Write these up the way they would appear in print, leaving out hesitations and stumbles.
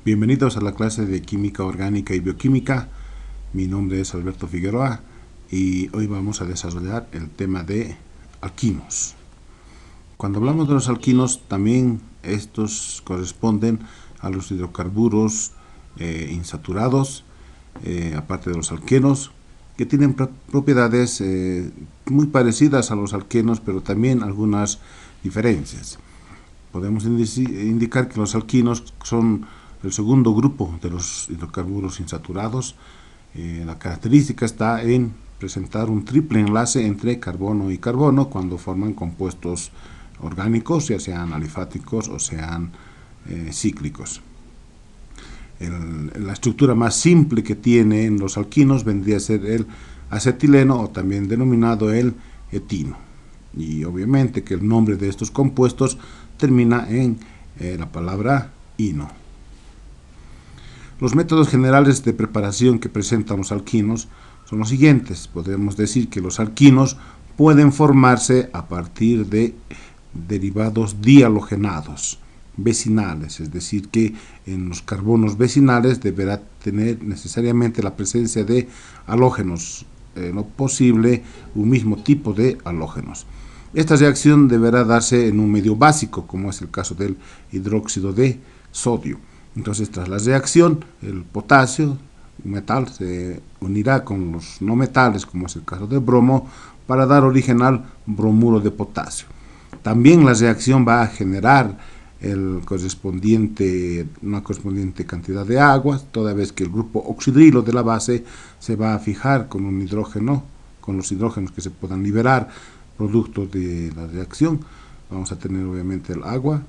Bienvenidos a la clase de Química Orgánica y Bioquímica. Mi nombre es Alberto Figueroa y hoy vamos a desarrollar el tema de alquinos. Cuando hablamos de los alquinos, también estos corresponden a los hidrocarburos insaturados, aparte de los alquenos, que tienen propiedades muy parecidas a los alquenos, pero también algunas diferencias. Podemos indicar que los alquinos son el segundo grupo de los hidrocarburos insaturados. La característica está en presentar un triple enlace entre carbono y carbono cuando forman compuestos orgánicos, ya sean alifáticos o sean cíclicos. La estructura más simple que tienen los alquinos vendría a ser el acetileno, o también denominado el etino. Y obviamente que el nombre de estos compuestos termina en la palabra ino. Los métodos generales de preparación que presentan los alquinos son los siguientes. Podemos decir que los alquinos pueden formarse a partir de derivados dihalogenados vecinales, es decir, que en los carbonos vecinales deberá tener necesariamente la presencia de halógenos, lo posible un mismo tipo de halógenos. Esta reacción deberá darse en un medio básico, como es el caso del hidróxido de sodio. Entonces, tras la reacción, el potasio, un metal, se unirá con los no metales, como es el caso del bromo, para dar origen al bromuro de potasio. También la reacción va a generar una correspondiente cantidad de agua, toda vez que el grupo oxidrilo de la base se va a fijar con un hidrógeno, con los hidrógenos que se puedan liberar producto de la reacción. Vamos a tener obviamente el agua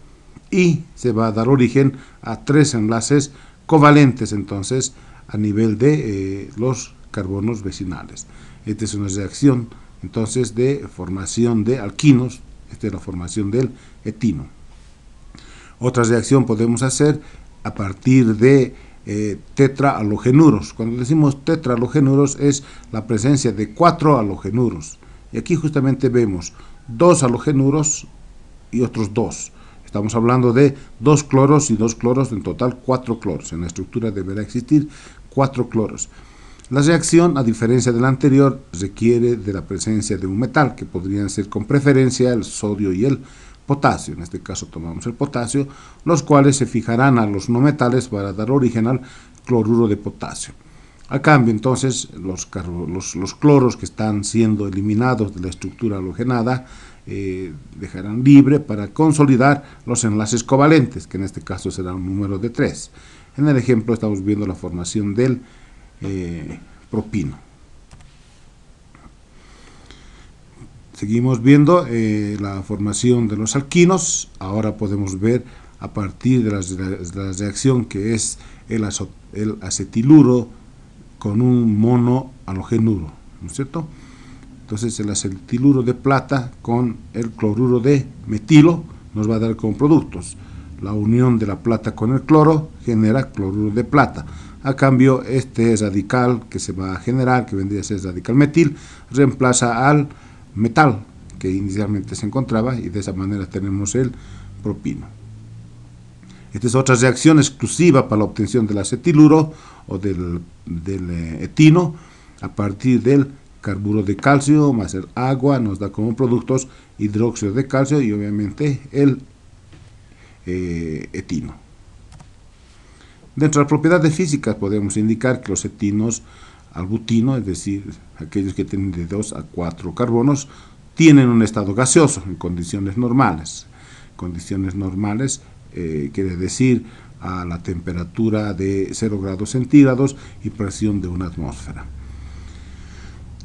y se va a dar origen a tres enlaces covalentes entonces a nivel de los carbonos vecinales. Esta es una reacción entonces de formación de alquinos. Esta es la formación del etino. Otra reacción podemos hacer a partir de tetrahalogenuros. Cuando decimos tetrahalogenuros es la presencia de 4 halogenuros. Y aquí justamente vemos 2 halogenuros y otros 2. Estamos hablando de 2 cloros y 2 cloros, en total 4 cloros. En la estructura deberá existir 4 cloros. La reacción, a diferencia de la anterior, requiere de la presencia de un metal, que podrían ser con preferencia el sodio y el potasio. En este caso tomamos el potasio, los cuales se fijarán a los no metales para dar origen al cloruro de potasio. A cambio, entonces, los cloros que están siendo eliminados de la estructura halogenada dejarán libre para consolidar los enlaces covalentes, que en este caso será un número de 3. En el ejemplo estamos viendo la formación del propino. Seguimos viendo la formación de los alquinos. Ahora podemos ver a partir de la reacción que es el acetiluro con un monohalogenuro, ¿no es cierto? Entonces el acetiluro de plata con el cloruro de metilo nos va a dar como productos. La unión de la plata con el cloro genera cloruro de plata. A cambio, este radical que se va a generar, que vendría a ser radical metil, reemplaza al metal que inicialmente se encontraba, y de esa manera tenemos el propino. Esta es otra reacción exclusiva para la obtención del acetiluro o del etino a partir del carburo de calcio más el agua. Nos da como productos hidróxido de calcio y obviamente el etino. Dentro de las propiedades físicas podemos indicar que los etinos al butino, es decir, aquellos que tienen de 2 a 4 carbonos, tienen un estado gaseoso en condiciones normales. Condiciones normales quiere decir a la temperatura de 0 grados centígrados y presión de una atmósfera.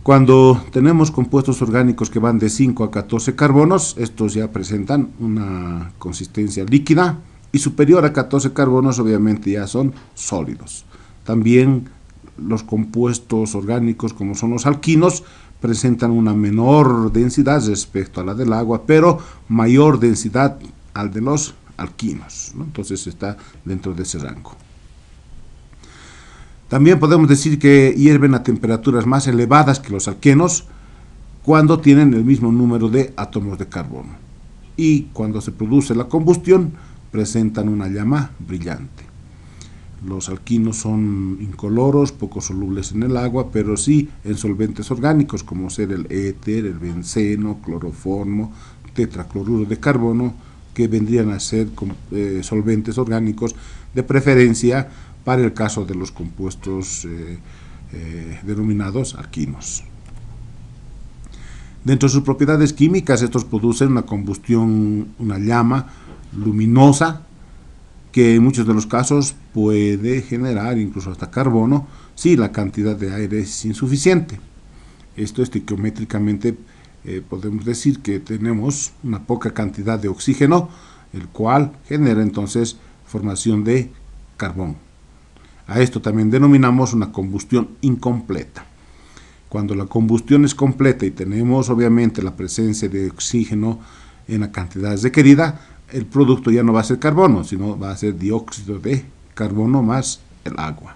Cuando tenemos compuestos orgánicos que van de 5 a 14 carbonos, estos ya presentan una consistencia líquida, y superior a 14 carbonos obviamente ya son sólidos. También los compuestos orgánicos, como son los alquinos, presentan una menor densidad respecto a la del agua, pero mayor densidad al de los alquinos, ¿no? Entonces está dentro de ese rango. También podemos decir que hierven a temperaturas más elevadas que los alquenos cuando tienen el mismo número de átomos de carbono. Y cuando se produce la combustión, presentan una llama brillante. Los alquinos son incoloros, poco solubles en el agua, pero sí en solventes orgánicos, como ser el éter, el benceno, cloroformo, tetracloruro de carbono, que vendrían a ser solventes orgánicos, de preferencia para el caso de los compuestos denominados alquinos. Dentro de sus propiedades químicas, estos producen una combustión, una llama luminosa, que en muchos de los casos puede generar incluso hasta carbono si la cantidad de aire es insuficiente. Esto estequiométricamente podemos decir que tenemos una poca cantidad de oxígeno, el cual genera entonces formación de carbón. A esto también denominamos una combustión incompleta. Cuando la combustión es completa y tenemos obviamente la presencia de oxígeno en la cantidad requerida, el producto ya no va a ser carbono, sino va a ser dióxido de carbono más el agua.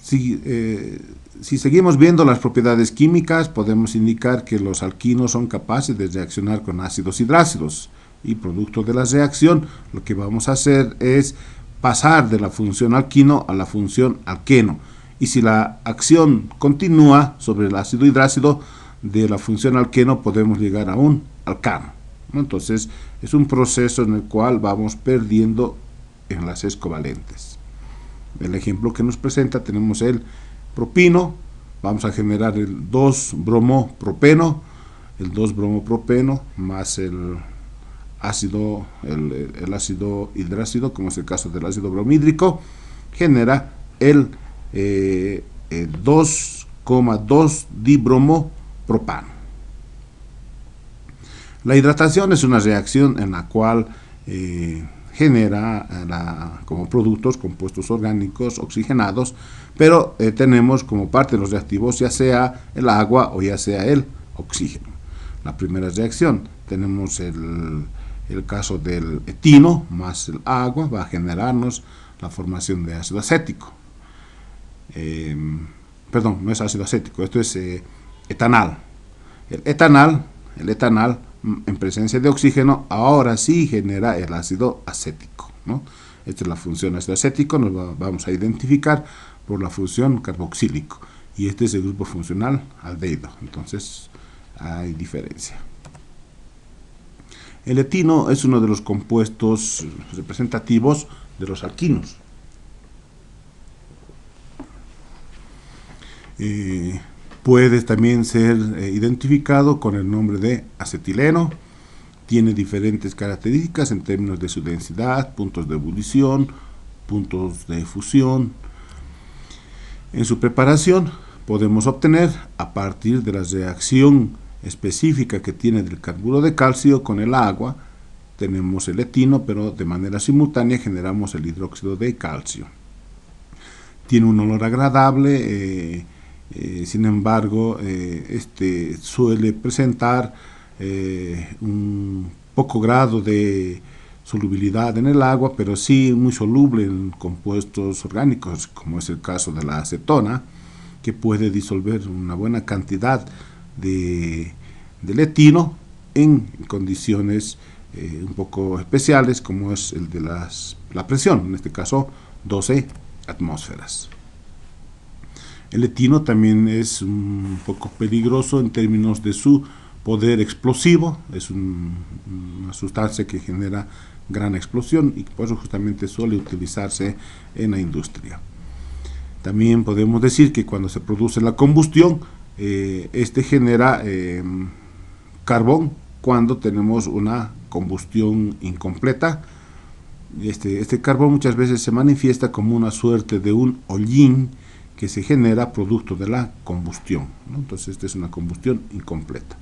Si seguimos viendo las propiedades químicas, podemos indicar que los alquinos son capaces de reaccionar con ácidos hidrácidos, y producto de la reacción lo que vamos a hacer es pasar de la función alquino a la función alqueno, y si la acción continúa sobre el ácido hidrácido, de la función alqueno podemos llegar a un alcano, ¿no? Entonces es un proceso en el cual vamos perdiendo enlaces covalentes. El ejemplo que nos presenta, tenemos el propino, vamos a generar el 2-bromopropeno, el 2-bromopropeno más el ácido hidrácido, como es el caso del ácido bromhídrico, genera el 2,2-dibromopropano. La hidratación es una reacción en la cual genera como productos compuestos orgánicos oxigenados, pero tenemos como parte de los reactivos ya sea el agua o ya sea el oxígeno. La primera reacción, tenemos el caso del etino más el agua, va a generarnos la formación de ácido acético. Perdón, no es ácido acético, esto es etanal. El etanal en presencia de oxígeno ahora sí genera el ácido acético, ¿no? Esta es la función ácido acético, nos vamos a identificar por la función carboxílico, y este es el grupo funcional aldehído, entonces hay diferencia. El etino es uno de los compuestos representativos de los alquinos. Puede también ser identificado con el nombre de acetileno. Tiene diferentes características en términos de su densidad, puntos de ebullición, puntos de fusión. En su preparación podemos obtener, a partir de la reacción específica que tiene del carburo de calcio con el agua, tenemos el etino, pero de manera simultánea generamos el hidróxido de calcio. Tiene un olor agradable, sin embargo, este suele presentar un poco grado de solubilidad en el agua, pero sí muy soluble en compuestos orgánicos, como es el caso de la acetona, que puede disolver una buena cantidad del etino en condiciones un poco especiales, como es el de la presión, en este caso 12 atmósferas. El etino también es un poco peligroso en términos de su poder explosivo, es una sustancia que genera gran explosión y por eso justamente suele utilizarse en la industria. También podemos decir que cuando se produce la combustión, este genera carbón cuando tenemos una combustión incompleta. Este carbón muchas veces se manifiesta como una suerte de un hollín que se genera producto de la combustión, ¿no? Entonces esta es una combustión incompleta.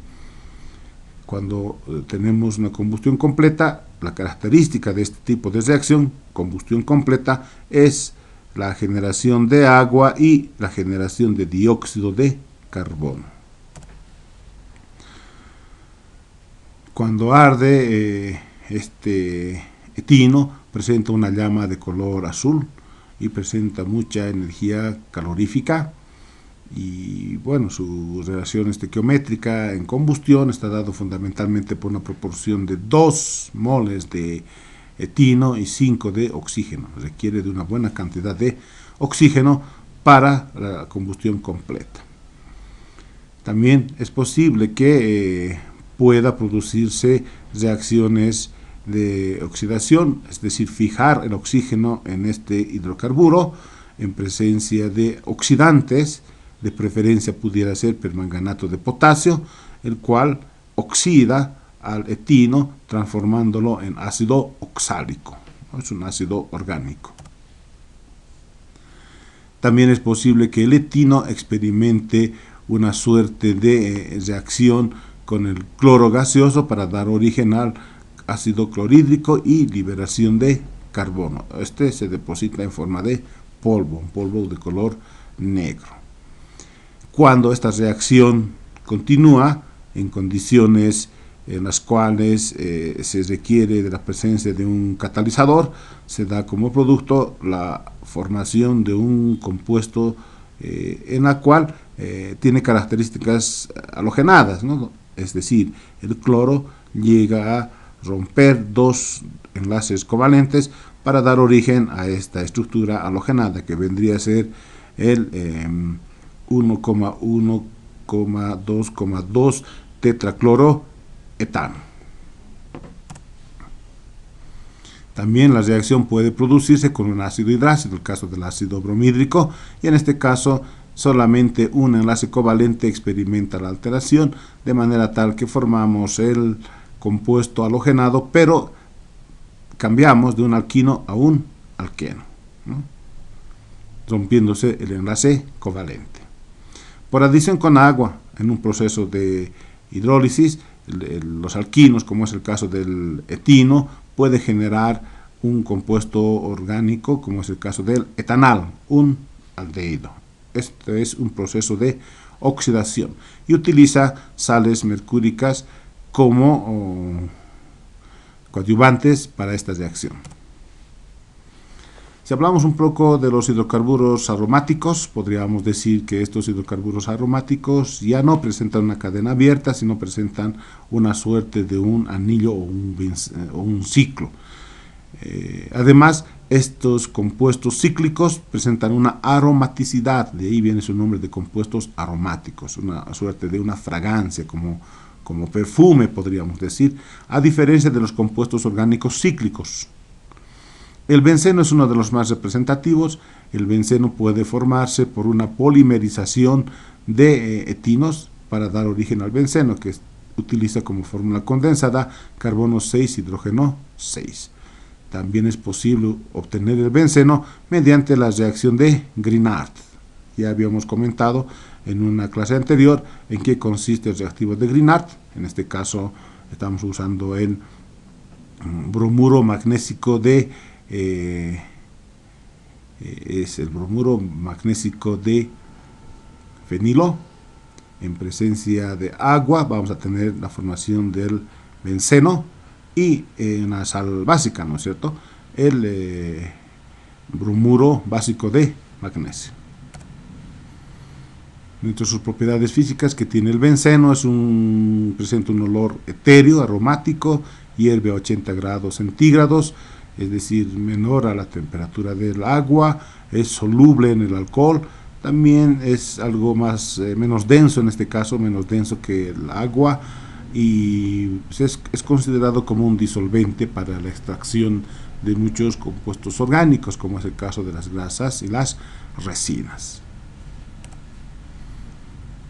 Cuando tenemos una combustión completa, la característica de este tipo de reacción, combustión completa, es la generación de agua y la generación de dióxido de carbono. Cuando arde este etino, presenta una llama de color azul y presenta mucha energía calorífica, y bueno, su relación estequiométrica en combustión está dado fundamentalmente por una proporción de 2 moles de etino y 5 de oxígeno. Requiere de una buena cantidad de oxígeno para la combustión completa. También es posible que pueda producirse reacciones de oxidación, es decir, fijar el oxígeno en este hidrocarburo en presencia de oxidantes, de preferencia pudiera ser permanganato de potasio, el cual oxida al etino transformándolo en ácido oxálico, es un ácido orgánico. También es posible que el etino experimente una suerte de reacción con el cloro gaseoso para dar origen al ácido clorhídrico y liberación de carbono. Este se deposita en forma de polvo, un polvo de color negro. Cuando esta reacción continúa en condiciones en las cuales se requiere de la presencia de un catalizador, se da como producto la formación de un compuesto en la cual tiene características halogenadas, ¿no? Es decir, el cloro llega a romper dos enlaces covalentes para dar origen a esta estructura halogenada que vendría a ser el 1,1,2,2 tetracloroetano. También la reacción puede producirse con un ácido hidrácido, el caso del ácido bromhídrico, y en este caso solamente un enlace covalente experimenta la alteración, de manera tal que formamos el compuesto halogenado, pero cambiamos de un alquino a un alqueno, ¿no? Rompiéndose el enlace covalente. Por adición con agua, en un proceso de hidrólisis, los alquinos, como es el caso del etino, puede generar un compuesto orgánico, como es el caso del etanal, un aldehído. Este es un proceso de oxidación y utiliza sales mercúricas como coadyuvantes para esta reacción. Si hablamos un poco de los hidrocarburos aromáticos, podríamos decir que estos hidrocarburos aromáticos ya no presentan una cadena abierta, sino presentan una suerte de un anillo o un ciclo. Además, estos compuestos cíclicos presentan una aromaticidad, de ahí viene su nombre de compuestos aromáticos, una suerte de una fragancia, como perfume podríamos decir, a diferencia de los compuestos orgánicos cíclicos. El benceno es uno de los más representativos. El benceno puede formarse por una polimerización de etinos para dar origen al benceno, que utiliza como fórmula condensada carbono 6, hidrógeno 6. También es posible obtener el benceno mediante la reacción de Grignard. Ya habíamos comentado en una clase anterior en qué consiste el reactivo de Grignard. En este caso estamos usando el bromuro magnésico de es el bromuro magnésico de fenilo. En presencia de agua vamos a tener la formación del benceno y una sal básica, ¿no es cierto? El bromuro básico de magnesio. Entre sus propiedades físicas que tiene el benceno presenta un olor etéreo, aromático, hierve a 80 grados centígrados, es decir, menor a la temperatura del agua, es soluble en el alcohol, también es algo menos denso, en este caso menos denso que el agua, y es considerado como un disolvente para la extracción de muchos compuestos orgánicos, como es el caso de las grasas y las resinas.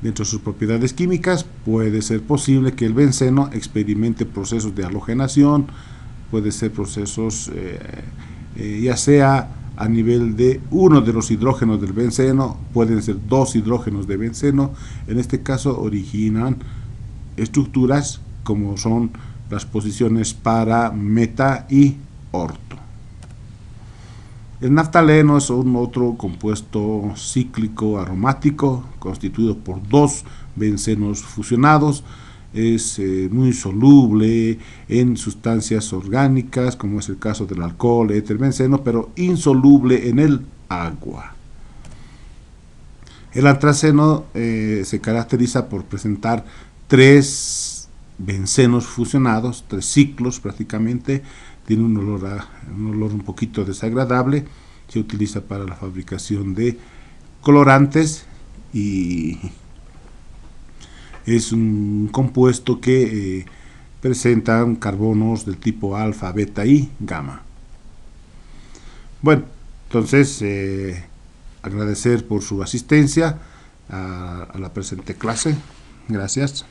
Dentro de sus propiedades químicas puede ser posible que el benceno experimente procesos de halogenación, puede ser procesos ya sea a nivel de uno de los hidrógenos del benceno, pueden ser dos hidrógenos de benceno, en este caso originan estructuras como son las posiciones para, meta y orto. El naftaleno es un otro compuesto cíclico aromático constituido por dos bencenos fusionados. Es muy soluble en sustancias orgánicas, como es el caso del alcohol, éter, benceno, pero insoluble en el agua. El antraceno se caracteriza por presentar tres bencenos fusionados, tres ciclos prácticamente, tiene un olor un poquito desagradable. Se utiliza para la fabricación de colorantes y es un compuesto que presenta carbonos del tipo alfa, beta y gamma. Bueno, entonces agradecer por su asistencia a la presente clase. Gracias.